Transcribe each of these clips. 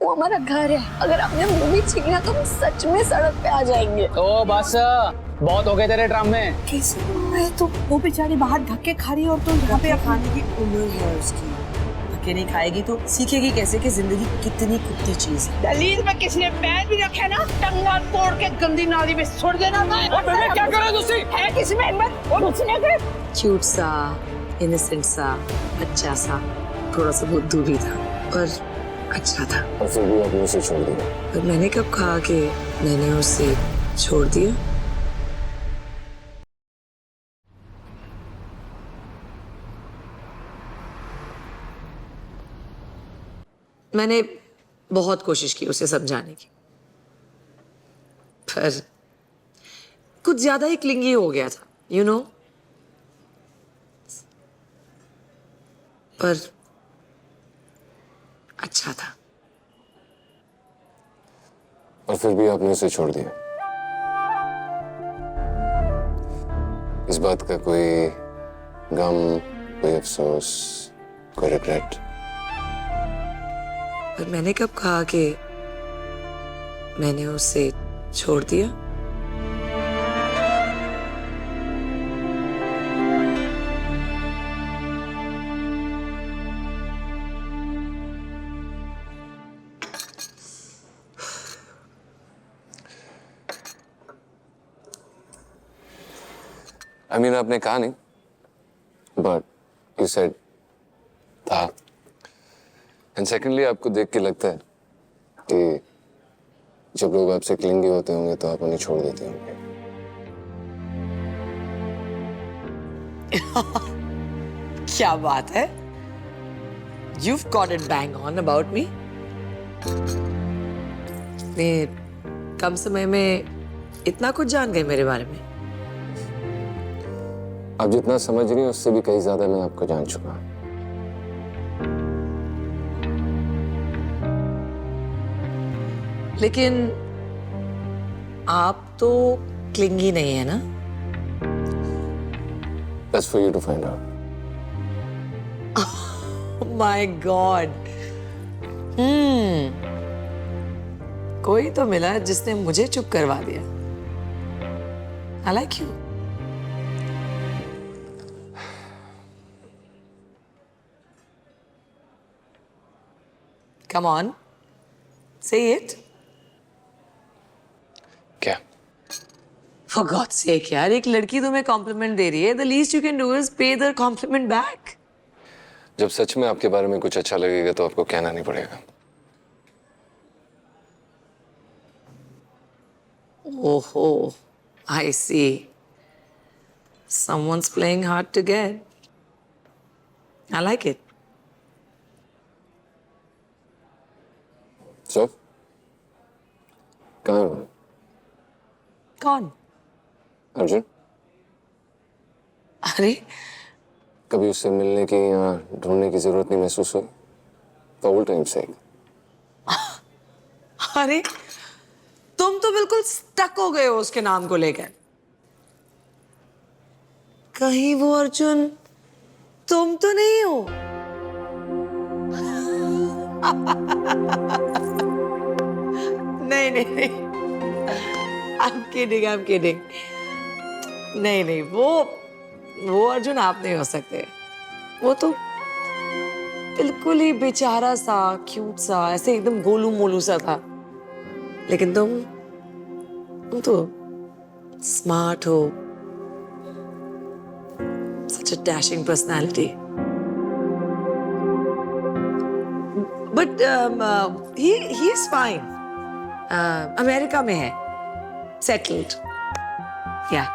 वो हमारा घर है, अगर आपने वो भी छीन लिया तो हम सच में सड़क पे आ जाएंगे। ओ बस बहुत हो गए तेरे ड्रामे। कैसे है तो वो बेचारी बाहर धक्के खा रही है और तो यहाँ पे खाने की उम्र है उसकी, धक्के नहीं खाएगी तो सीखेगी कैसे कि जिंदगी कितनी कुत्ती चीज है। दलील में किसी ने पैर भी रखे ना, टंगा तोड़ के गंदी नाली में छोड़ देना। मैं क्या कर रहा है किसी में हिम्मत और उसने करे। क्यूट सा, इनोसेंट सा, बच्चा सा, थोड़ा सा बुद्धू भी था पर अच्छा था। और फिर भी आपने उसे छोड़ दिया। पर मैंने कब कहा कि मैंने उसे छोड़ दिया? मैंने बहुत कोशिश की उसे समझाने की, पर कुछ ज्यादा ही क्लिंगी हो गया था, यू नो। पर अच्छा था। और फिर भी आपने उसे छोड़ दिया। इस बात का कोई गम, कोई अफसोस, कोई रिग्रेट? पर मैंने कब कहा कि मैंने उसे छोड़ दिया? I mean, आपने कहा नहीं, but you said था। And secondly, आपको देख के लगता है कि जब लोग आपसे क्लिंगी होते होंगे तो आप उन्हें छोड़ देते होंगे। क्या बात है? You've got it bang on about me. इतने कम समय में इतना कुछ जान गए मेरे बारे में। आप जितना समझ रही हैं उससे भी कहीं ज्यादा मैं आपको जान चुका हूं। लेकिन आप तो क्लिंगी नहीं है ना? That's for you to find out. My God. कोई तो मिला जिसने मुझे चुप करवा दिया। I like you. Come on, say it. क्या? For God's sake, यार, एक लड़की तुम्हें कॉम्प्लीमेंट दे रही है, the least you can do is pay the compliment back. जब सच में आपके बारे में कुछ अच्छा लगेगा तो आपको कहना नहीं पड़ेगा। Oh, I see. Someone's playing hard to get. I like it. So, कहाँ है वो? कौन? अर्जुन? अरे, कभी उससे मिलने की या ढूंढने की जरूरत नहीं महसूस हुई? For all time's sake. अरे, तुम तो बिल्कुल स्टक हो गए हो उसके नाम को लेकर। कहीं वो अर्जुन तुम तो नहीं हो? नहीं नहीं नहीं, I'm kidding. नहीं, वो अर्जुन आप नहीं हो सकते। वो तो बिल्कुल ही बेचारा सा, क्यूट सा, ऐसे एकदम गोलू मोलू सा था। लेकिन तुम तो स्मार्ट हो, such a dashing personality. But he is fine. America में है, settled. Yeah.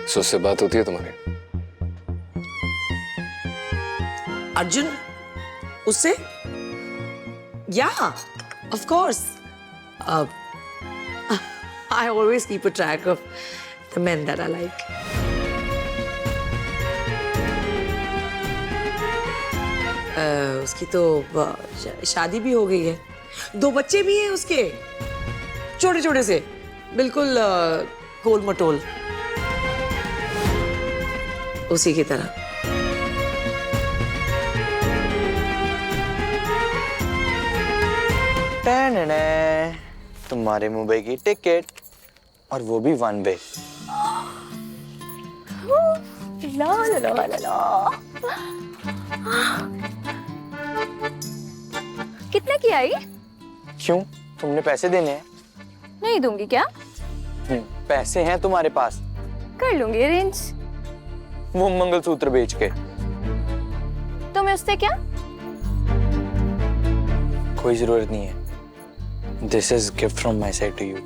So उससे बात होती है तुम्हारी? अर्जुन उससे? Yeah, of course. I always keep a track of the men that I like. उसकी तो शादी भी हो गई है, 2 बच्चे भी हैं उसके, छोटे छोटे से, बिल्कुल गोल मटोल। उसी की तरह। तुम्हारे मुंबई की टिकट, और वो भी 1 वे। ला ला ला ला ला। कितने की आई? क्यों, तुमने पैसे देने हैं? नहीं दूंगी क्या? पैसे हैं तुम्हारे पास? कर लूंगी अरेंज। वो मंगलसूत्र बेच के। तुम्हें उससे क्या? कोई जरूरत नहीं है। This is gift from my side to you.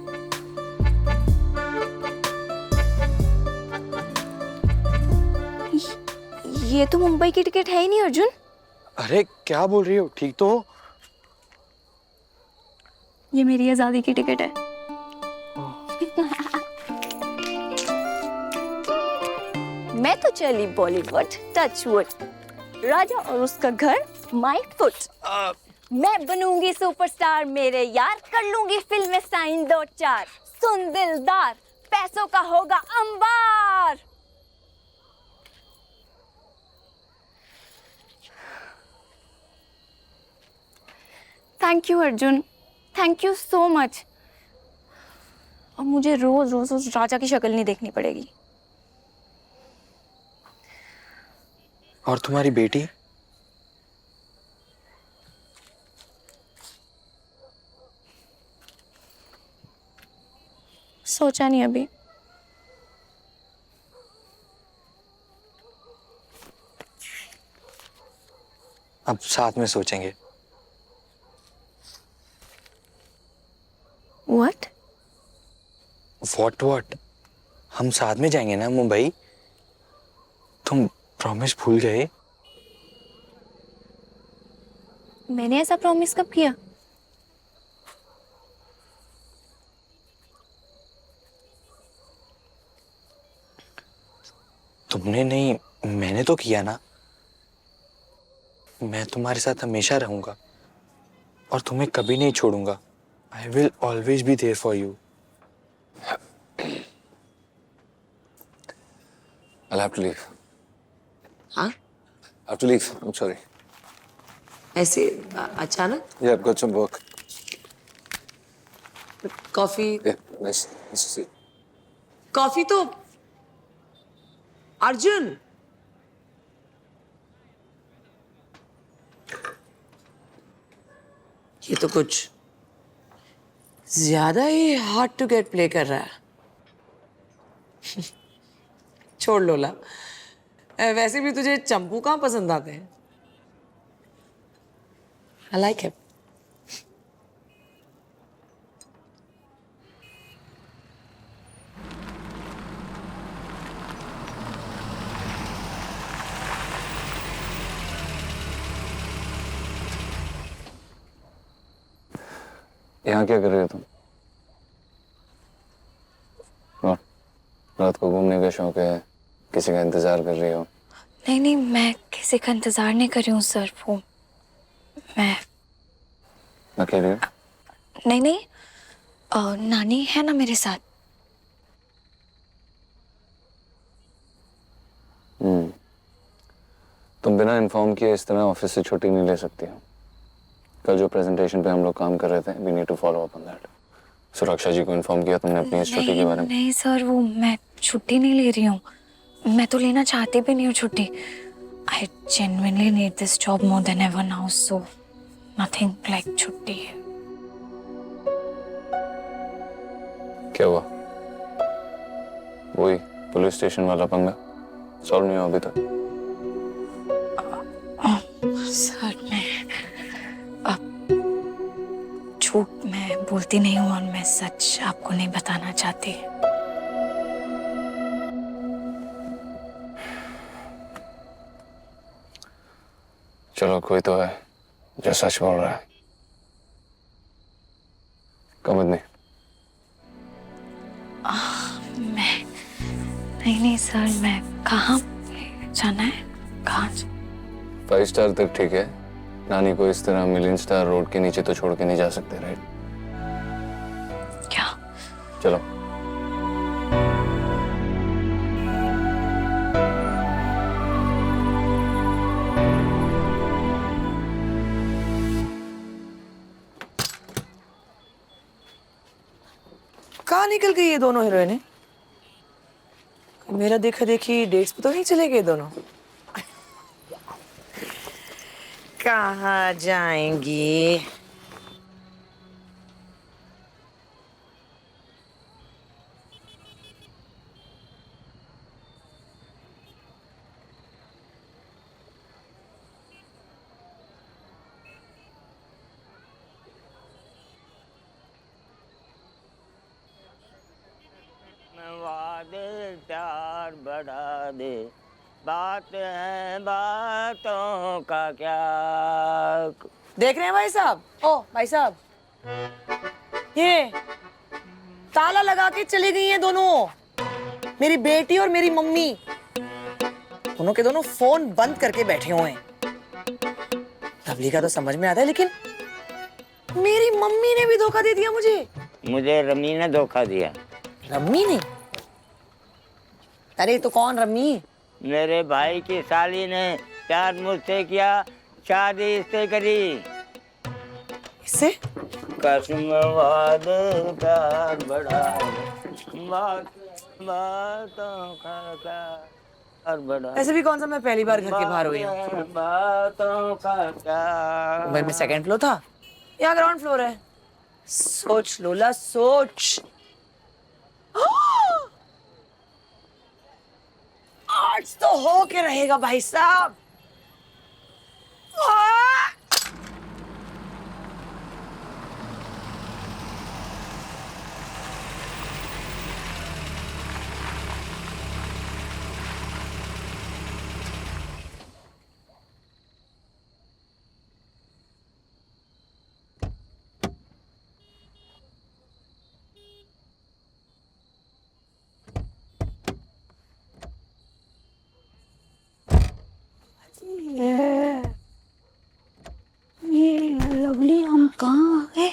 ये तो मुंबई की टिकट है ही नहीं अर्जुन। अरे क्या बोल रही हो, ठीक तो हो? ये मेरी आजादी की टिकट है। मैं तो चली बॉलीवुड, टचवुड, राजा और उसका घर माय फुट। मैं बनूंगी सुपरस्टार मेरे यार, कर लूंगी फिल्म में साइन 2-4। सुन दिलदार, पैसों का होगा अंबार। Thank you Arjun, thank you so much. अब मुझे रोज रोज उस राजा की शक्ल नहीं देखनी पड़ेगी। और तुम्हारी बेटी? सोचा नहीं अभी। अब साथ में सोचेंगे। What? What? हम साथ में जाएंगे ना मुंबई? तुम प्रॉमिस भूल गए? मैंने ऐसा प्रॉमिस कब किया? तुमने नहीं, मैंने तो किया ना। मैं तुम्हारे साथ हमेशा रहूंगा और तुम्हें कभी नहीं छोड़ूंगा। I will always be there for you. I'll have to leave. हाँ? I have to leave. I'm sorry. ऐसे अचानक? Yeah, I've got some work. Coffee? Yeah, nice to see you. Coffee तो अर्जुन। ये तो कुछ ज्यादा ही हार्ड टू गेट प्ले कर रहा है। छोड़ लोला, वैसे भी तुझे चंपू कहाँ पसंद आते हैं? I like him. यहाँ क्या कर रहे हो तुम? और रात को घूमने का शौक है, किसी का इंतजार कर रही हो? नहीं नहीं, मैं किसी का इंतजार नहीं कर रही हूँ सर। वो मैं अकेले हो? नहीं नहीं, नानी है ना मेरे साथ। तुम बिना इन्फॉर्म किए इस तरह ऑफिस से छुट्टी नहीं ले सकती हो। कल जो प्रेजेंटेशन पे हम लोग काम कर रहे थे, we need to follow up on that. सुरक्षा जी को इन्फॉर्म किया तुमने अपनी इस छुट्टी के बारे में? नहीं सर, वो मैं छुट्टी नहीं ले रही हूँ। मैं तो लेना चाहती भी नहीं हूँ छुट्टी। I genuinely need this job more than ever now, so nothing like छुट्टी। क्या हुआ? वही पुलिस स्टेशन वाला पंगा सॉल्व नहीं हुआ अभी तक? सर मैं झूठ मैं बोलती नहीं हूँ और मैं सच आपको नहीं बताना चाहती। चलो, कोई तो है जो सच बोल रहा है। कम नहीं। मैं नहीं सर, मैं कहाँ जाना है? कहाँ? 5 स्टार तक ठीक है, नानी को इस तरह मिलियन स्टार रोड के नीचे तो छोड़ के नहीं जा सकते, राइट? क्या? चलो। कहाँ निकल गई ये दोनों हीरोइनें? मेरा देखा देखी डेट्स पे तो नहीं चले गए दोनों। कहाँ जाएंगी? वादे प्यार बढ़ा दे, बात है बातों का क्या। देख रहे हैं भाई साहब? ओ भाई साहब, ये ताला लगा के चली गई हैं दोनों, मेरी बेटी और मेरी मम्मी। दोनों के दोनों फोन बंद करके बैठे हुए हैं। लवली का तो समझ में आता है, लेकिन मेरी मम्मी ने भी धोखा दे दिया मुझे। मुझे रमी ने धोखा दिया। रम्मी ने? अरे तो कौन रम्मी? मेरे भाई की साली ने प्यार मुझसे किया, शादी इससे करी। इससे? कसम वादे प्यार बढ़ा दे, बातों का प्यार बढ़ा दे। ऐसे भी कौन सा मैं पहली बार घर के बाहर हुई हूँ। बातों का प्यार। भाई मैं सेकंड फ्लोर था, यहाँ ग्राउंड फ्लोर है। सोच लोला सोच। आज तो हो के रहेगा भाई साहब। ये लवली, हम कहाँ आ गए?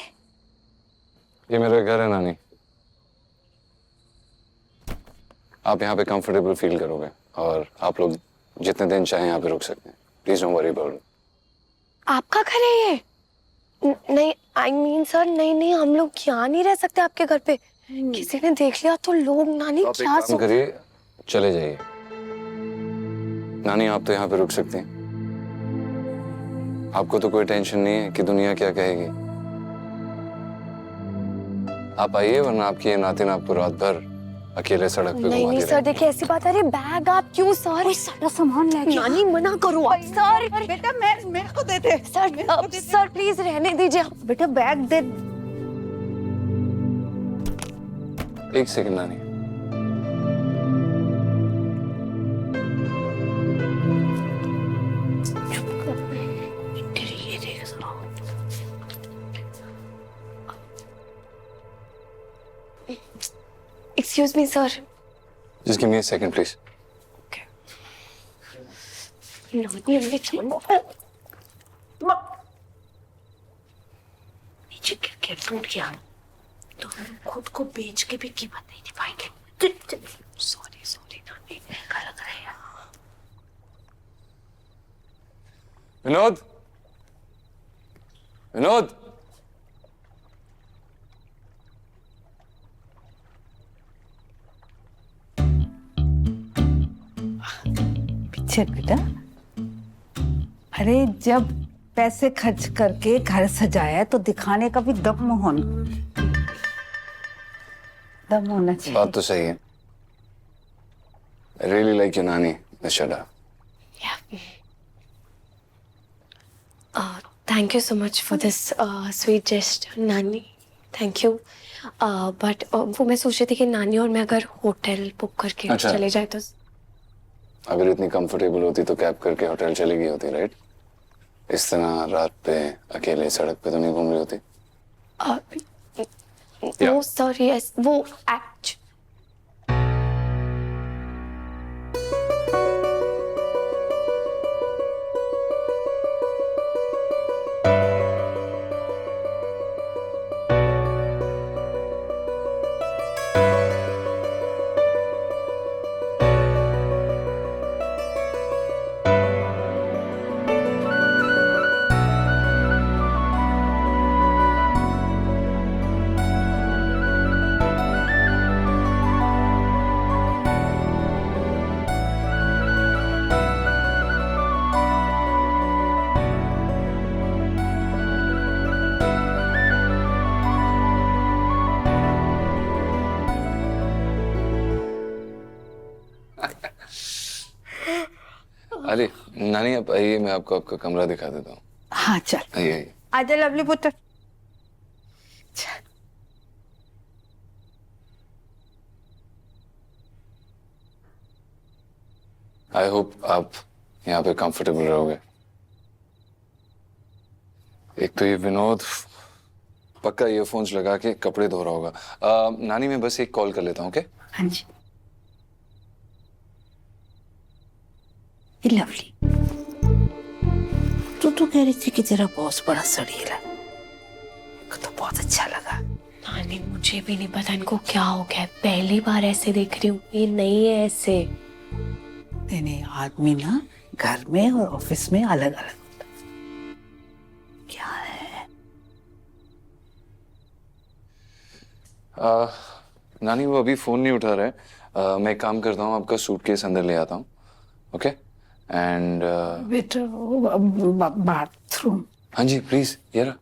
ये मेरा घर है नानी। आप यहाँ पे कंफर्टेबल फील करोगे और आप लोग जितने दिन चाहें यहाँ पे रुक सकते हैं। Please don't worry about it. आपका घर है ये? नहीं, आई मीन सर, नहीं नहीं, हम लोग यहाँ नहीं रह सकते आपके घर पे। किसी ने देख लिया तो लोग नानी आप एक क्या काम करिए, चले जाइए। नानी आप तो यहाँ पे रुक सकते हैं। आपको तो कोई टेंशन नहीं है कि दुनिया क्या कहेगी। आप आइए, वरना आपकी ये नातिन आपको रात भर अकेले सड़क पे नहीं नहीं घुमाती सर, रहेगी। देखिए ऐसी बात है। अरे बैग आप क्यों सर? कोई सारा सामान लेके नानी मना करो आप सर। बेटा मेरे को दे दे। सर प्लीज रहने दीजिए आप। बेटा बैग दे। एक सेकंड नानी। Excuse me sir. Just give me a second, please. नानी हमने छोड़ो। नीचे गिर के टूट गया तो हम खुद को बेच के भी कीमत नहीं दे पाएंगे। सॉरी सॉरी नानी, गलत है यार। विनोद, विनोद, पीछे बेटा। अरे जब पैसे खर्च करके घर सजाया तो दिखाने का भी दम होना चाहिए। बात तो सही है। I really like your नानी, Nishada. Thank you so much for this sweet gesture, नानी। Thank you. But वो मैं सोच रही थी कि नानी और मैं अगर होटल बुक करके अच्छा। चले जाए तो। अगर इतनी कंफर्टेबल होती तो कैब करके होटल चली गई होती, राइट? इस तरह रात पे अकेले सड़क पे तो नहीं घूम रही होती। नो सर, यस, वो एक्ट। अरे नानी आप आइए, मैं आपको आपका कमरा दिखा देता हूँ। हाँ चल आइए आइए। आजा लवली पुत्र। आई होप आप यहाँ पे कंफर्टेबल रहोगे। एक तो ये विनोद पक्का ईयरफोन्स लगा के कपड़े धो रहा होगा। नानी मैं बस एक कॉल कर लेता हूँ, ओके? हाँ जी। ये लवली, तू कह रही थी कि तेरा बॉस बड़ा सड़ीला है, मेरे को तो बहुत अच्छा लगा। नानी मुझे भी नहीं पता इनको क्या हो गया है। पहली बार ऐसे देख रही हूँ, ये नहीं है ऐसे। नहीं आदमी ना घर में और ऑफिस में अलग अलग होता है। क्या है? नानी वो अभी फोन नहीं उठा रहे। मैं एक काम करता हूँ, आपका सूटकेस अंदर ले आता हूँ, ओके? एंड बेटा बाथरूम। हाँ जी प्लीज, ये रहा।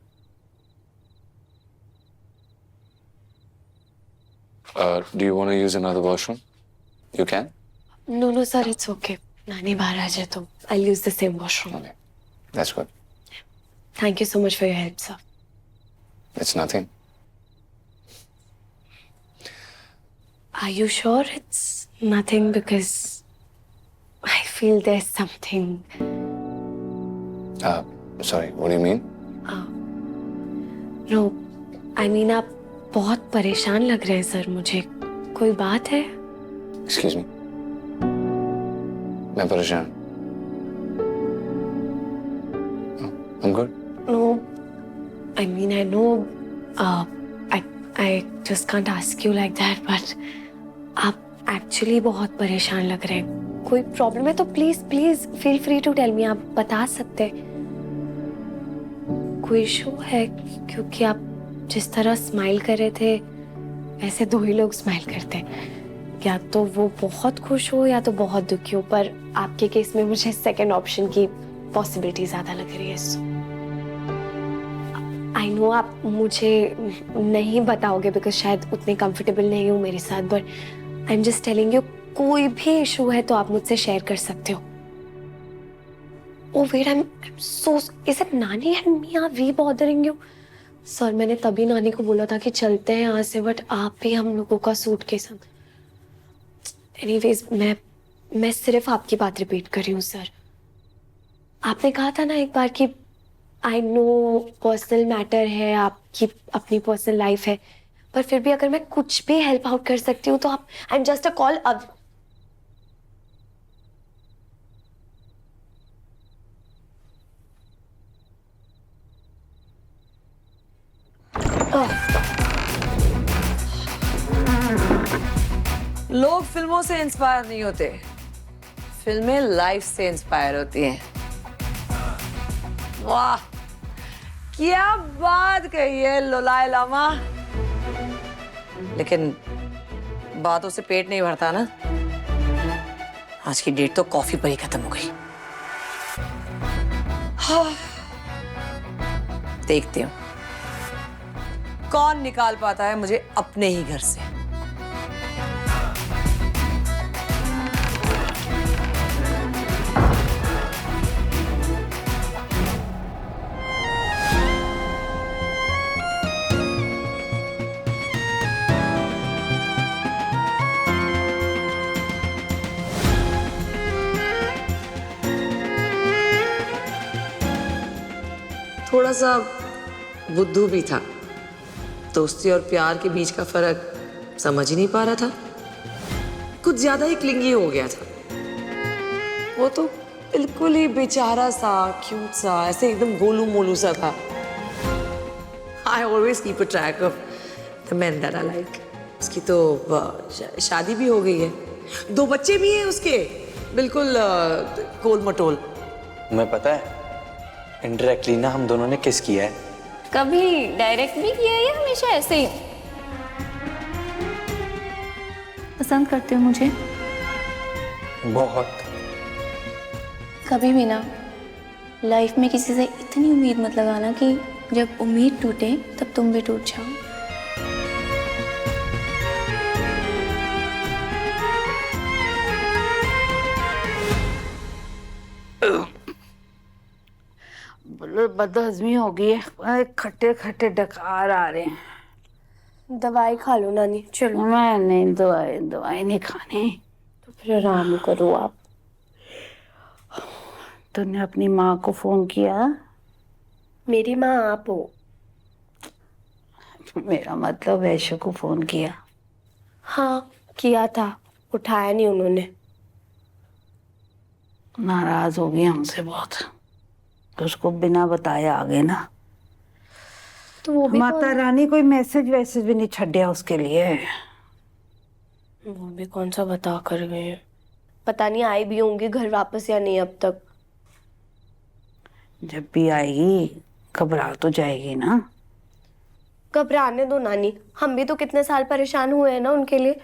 Do you want to use another washroom? You can? No sir, it's okay. नानी बाहर आ जाए तो I use the same washroom. Okay, that's good. Thank you so much for your help sir. It's nothing. Are you sure it's nothing? Because I feel there's something. Sorry, what do you mean? No, I mean आप बहुत परेशान लग रहे हैं sir मुझे। कोई बात है? Excuse me. मैं परेशान। I'm good. No, I mean I know I just can't ask you like that, but आप actually बहुत परेशान लग रहे हैं। कोई प्रॉब्लम है तो please please feel free to tell me. आप बता सकते हैं। कोई इशू है? क्योंकि आप जिस तरह स्माइल कर रहे थे वैसे दो ही लोग स्माइल करते हैं, या तो वो बहुत खुश हो या तो बहुत दुखी हो, पर आपके केस में मुझे सेकंड ऑप्शन की पॉसिबिलिटी ज्यादा लग रही है। आई नो आप मुझे नहीं बताओगे बिकॉज शायद उतने कंफर्टेबल नहीं हो मेरे साथ, but I am just telling you, कोई भी इशू है तो आप मुझसे शेयर कर सकते हो। Oh wait, I'm so, is it Nani and me are we bothering you? Sir मैंने तभी नानी को बोला था कि चलते हैं यहाँ से, बट आप भी हम लोगों का सूट के संग। एनीवेज मैं सिर्फ आपकी बात रिपीट कर रही हूँ सर। आपने कहा था ना एक बार कि आई नो पर्सनल मैटर है, आपकी अपनी पर्सनल लाइफ है, पर फिर भी अगर मैं कुछ भी हेल्प आउट कर सकती हूँ तो आप, I am just a call अब। लोग फिल्मों से इंस्पायर नहीं होते, फिल्में लाइफ से इंस्पायर होती हैं। वाह क्या बात कही है लोलाय लामा। लेकिन बातों से पेट नहीं भरता ना। आज की डेट तो कॉफी पर ही खत्म हो गई। हाँ। देखते हूँ कौन निकाल पाता है मुझे अपने ही घर से। थोड़ा सा बुद्धू भी था, दोस्ती और प्यार के बीच का फर्क समझ ही नहीं पा रहा था, कुछ ज्यादा ही क्लिंगी हो गया था। वो तो बिल्कुल ही बेचारा सा, क्यूट सा, ऐसे एकदम गोलू मोलू सा था। I always keep a track of the main that I like. उसकी तो शादी भी हो गई है, 2 बच्चे भी हैं उसके, बिल्कुल गोल मटोल। मैं पता है इनडायरेक्टली ना हम दोनों ने किस किया है। कभी डायरेक्ट भी किया है या हमेशा ऐसे ही? पसंद करते हो मुझे? बहुत। कभी भी ना लाइफ में किसी से इतनी उम्मीद मत लगाना कि जब उम्मीद टूटे तब तुम भी टूट जाओ। बदहजमी हो गई है, खट्टे खट्टे डकार आ रहे हैं। दवाई खा लो नानी, चलो। मैं नहीं, दवाई नहीं खानी। तो फिर आराम करो आप। तूने अपनी माँ को फोन किया? मेरी माँ आप हो। मेरा मतलब वैश्य को फोन किया? हाँ किया था, उठाया नहीं उन्होंने। नाराज हो गई हमसे बहुत, तो उसको बिना बताए आ गए ना। तो वो भी माता रानी कोई मैसेज वैसेज भी नहीं छड़िया उसके लिए। वो भी कौन सा बता कर गए हैं। पता नहीं आई भी होंगी घर वापस या नहीं अब तक। जब भी आएगी घबरा तो जाएगी ना। घबराने दो नानी, हम भी तो कितने साल परेशान हुए हैं ना उनके लिए।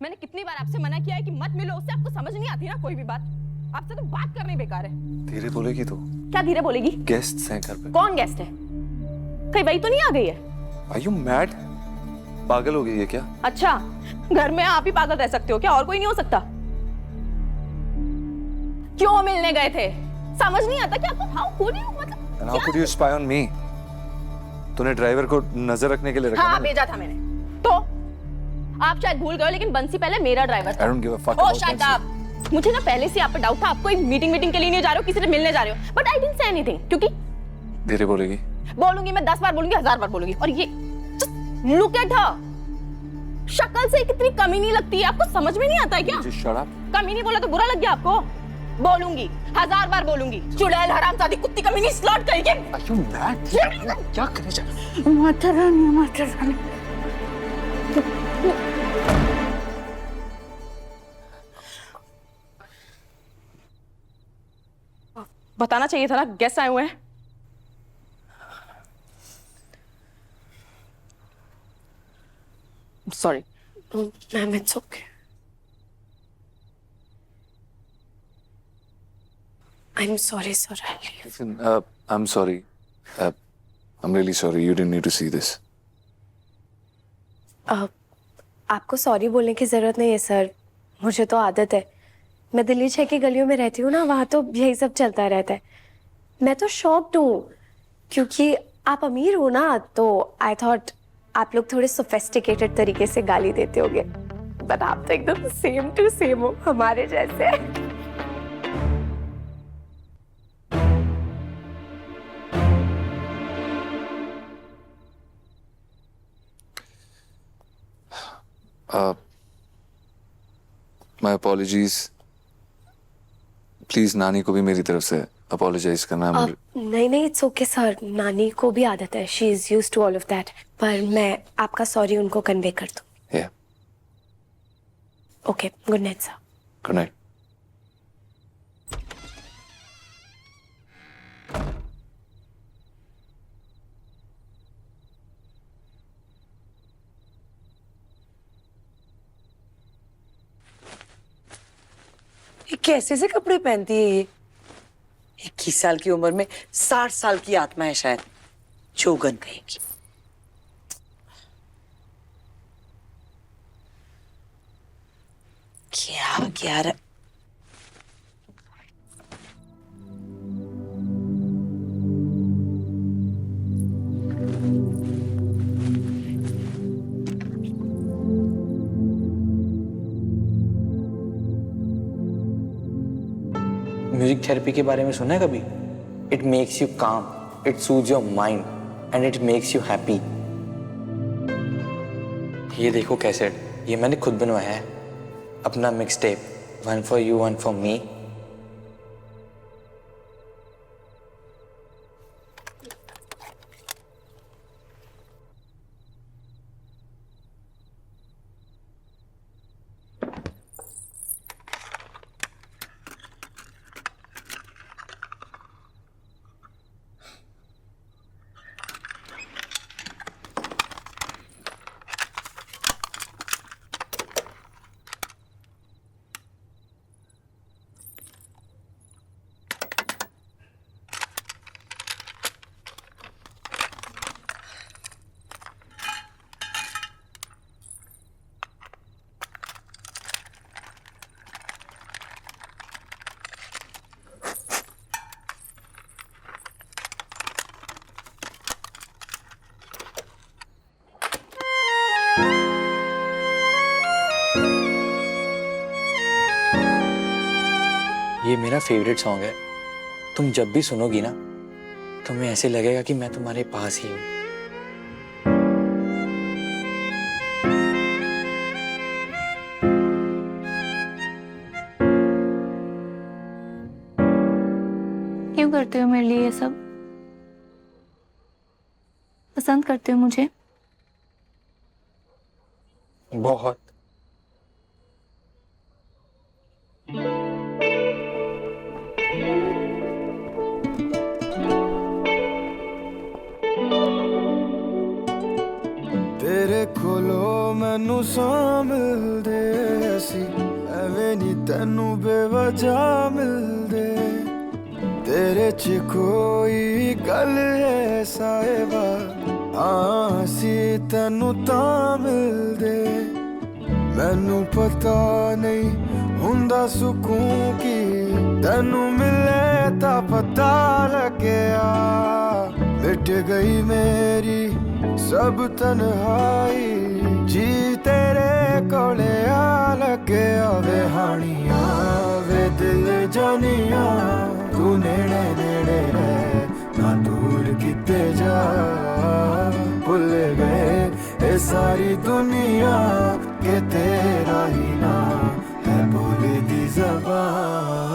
मैंने कितनी बार आपसे मना किया है कि मत मिलो उससे, आपको समझ नहीं आती ना कोई भी बात। आपसे तो बात करनी बेकार है। धीरे बोलेगी तो? क्या धीरे बोलेगी? गेस्ट्स हैं घर पे। कौन गेस्ट है? कहीं वही तो नहीं आ गई है? Are you mad? पागल हो गई है क्या? अच्छा, घर में आप ही पागल रह सकते हो क्या, और कोई नहीं हो सकता? क्यों मिलने गए थे? समझ नहीं आता कि आपको हाउ कुड यू, मतलब And how could you spy on me? तूने ड्राइवर को नजर रखने के लिए रखा हाँ ना? भेजा था मैंने। तो आप शायद भूल गए, लेकिन बंसी पहले मेरा ड्राइवर था। I don't give a fuck Oh, about shut Bansi. up! मुझे ना पहले से आप पर डाउट था, आप कोई मीटिंग के लिए नहीं जा रहे हो, किसी से मिलने जा रहे हो, but I didn't say anything, क्योंकि धीरे बोलेगी? बोलूंगी मैं, 10 बार बोलूंगी, 1000 बार बोलूंगी। और ये लुक एट हर, शक्ल से कितनी कमी नहीं लगती है, आपको समझ में नहीं आता है क्या? Just shut up. कमी नहीं बोला तो बुरा लग गया आपको? बोलूंगी, 1000 बार बोलूंगी। चुड़ैल, हरामजादी, कुत्ती, कमी नहीं, स्लॉट कहीं के। Are you mad? क्या करे जा? माता रानी, माता रानी। बताना चाहिए था ना, गेस्ट आए हुए हैं। Sorry ma'am, it's okay. I am sorry sir. Listen, I'm sorry. I'm really sorry. You didn't need to see this. आपको सॉरी बोलने की जरूरत नहीं है सर, मुझे तो आदत है। मैं दिल्ली 6 की गलियों में रहती हूँ ना, वहाँ तो यही सब चलता रहता है। मैं तो शॉक्ड हूँ क्योंकि आप अमीर हो ना, तो आई थॉट आप लोग थोड़े सोफिस्टिकेटेड तरीके से गाली देते होगे, बट आप तो एकदम सेम टू सेम हो हमारे जैसे। My apologies. Please नानी को भी मेरी तरफ से apologize करना। नहीं नहीं, इट्स ओके सर, नानी को भी आदत है, she is used to all of that. पर मैं आपका सॉरी उनको कन्वे कर दूँ। Yeah. Okay, good night sir. Good night. ये कैसे से कपड़े पहनती है ये? 21 साल की उम्र में 60 साल की आत्मा है शायद, जोगन कहेगी। क्या क्या म्यूजिक थेरेपी के बारे में सुना है कभी? इट मेक्स यू काम, it shoes your mind and it makes you happy. ये देखो कैसेट, ये मैंने खुद बनवाया है, अपना mix tape, 1 for you 1 for me. ये मेरा फेवरेट सॉन्ग है। तुम जब भी सुनोगी ना, तुम्हें ऐसे लगेगा कि मैं तुम्हारे पास ही हूँ। क्यों करते हो मेरे लिए ये सब? पसंद करते हो मुझे? बहुत। तेरे कोलो मैनू सां मिलदे सी, एवें नी तैनू बेवजह मिलदे। तेरे च कोई गल है साहिबा, हाँ सी तैनू तां मिलदे। मैनू पता नहीं हुंदा सुकून की, तैनू मिले तां पता लग्या। मिट गई मेरी सब तन्हाई, जी तेरे कोले आ लगे। वे हानिया वे दिल जानिया, तू नेड़े नेड़े रह ना दूर किते जा। भुल गए ये सारी दुनिया के तेरा ही ना है बोली दी ज़बान।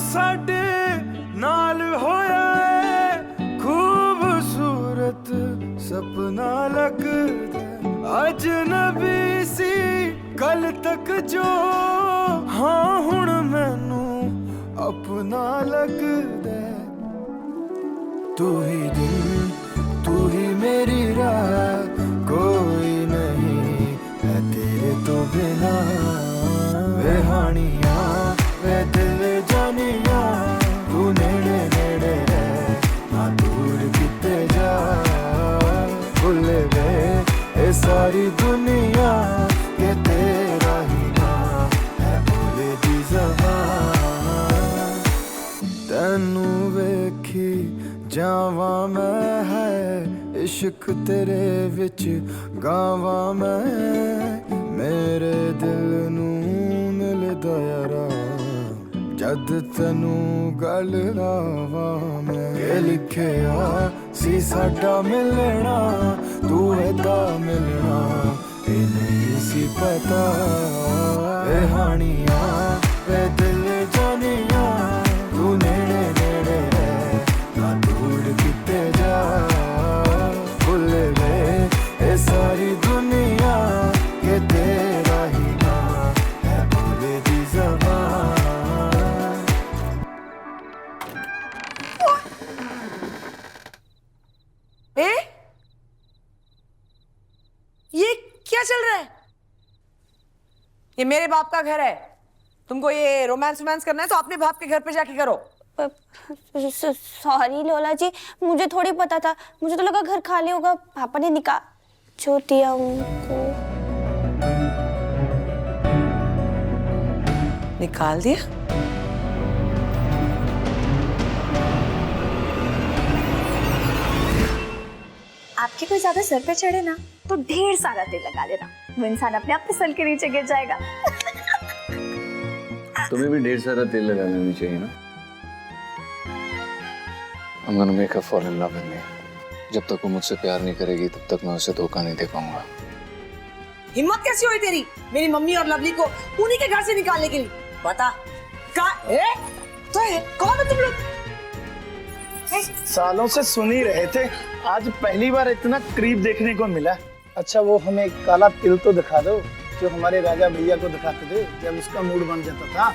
साडे नाल होया है खूबसूरत सपना लगदा, अजनबी सी कल तक जो, हाँ हुण मैनू अपना लगदा। तू ही दिल तू ही मेरी रात, कोई नहीं है तेरे तो बिना। वे हानिया वे दिल जानिया, तू नेड़े नेड़े रह ना दूर किते जा। भुल गए ये सारी दुनिया के तेरा ही ना है बोले दी ज़बान। तैनू वेखी जावा मैं है इश्क तेरे विच गावा मैं। मेरे दिल नू मिलदा यारा जद तैनू गल लावा मैं। ये लिखिया सी साडा मिलना, तू एदा मिलना ये नहीं सी पता। वे हानिया वे दिल जानिया, तू नेड़े नेड़े रह ना दूर किते जा। भुल गए ये सारी दुनिया के तेरा ही ना है बोले दी ज़बान। ये क्या चल रहा है? ये मेरे बाप का घर है। तुमको ये रोमांस रोमांस करना है तो अपने बाप के घर पे जाके करो। सॉरी लोला जी, मुझे थोड़ी पता था। मुझे तो लगा घर खाली होगा, पापा ने निकाल जो दिया उनको। निकाल दिया? आपके कोई ज्यादा सर पे चढ़े ना तो ढेर सारा तेल लगा लेना, वो इंसान अपने आप फिसल के नीचे गिर जाएगा। तुम्हें भी ढेर सारा तेल लगा लेनी चाहिए ना। I'm gonna make her fall in love with me. जब तक वो मुझसे प्यार नहीं करेगी तब तक मैं उसे धोखा नहीं दे पाऊंगा। हिम्मत कैसी हुई तेरी मेरी मम्मी और लवली को उन्हीं के घर से निकालने के लिए? बता कौन है तुम लोग? सालों से सुन ही रहे थे, आज पहली बार इतना करीब देखने को मिला। अच्छा वो हमें काला तिल तो दिखा दो जो हमारे राजा भैया को दिखाते थे जब उसका मूड बन जाता था।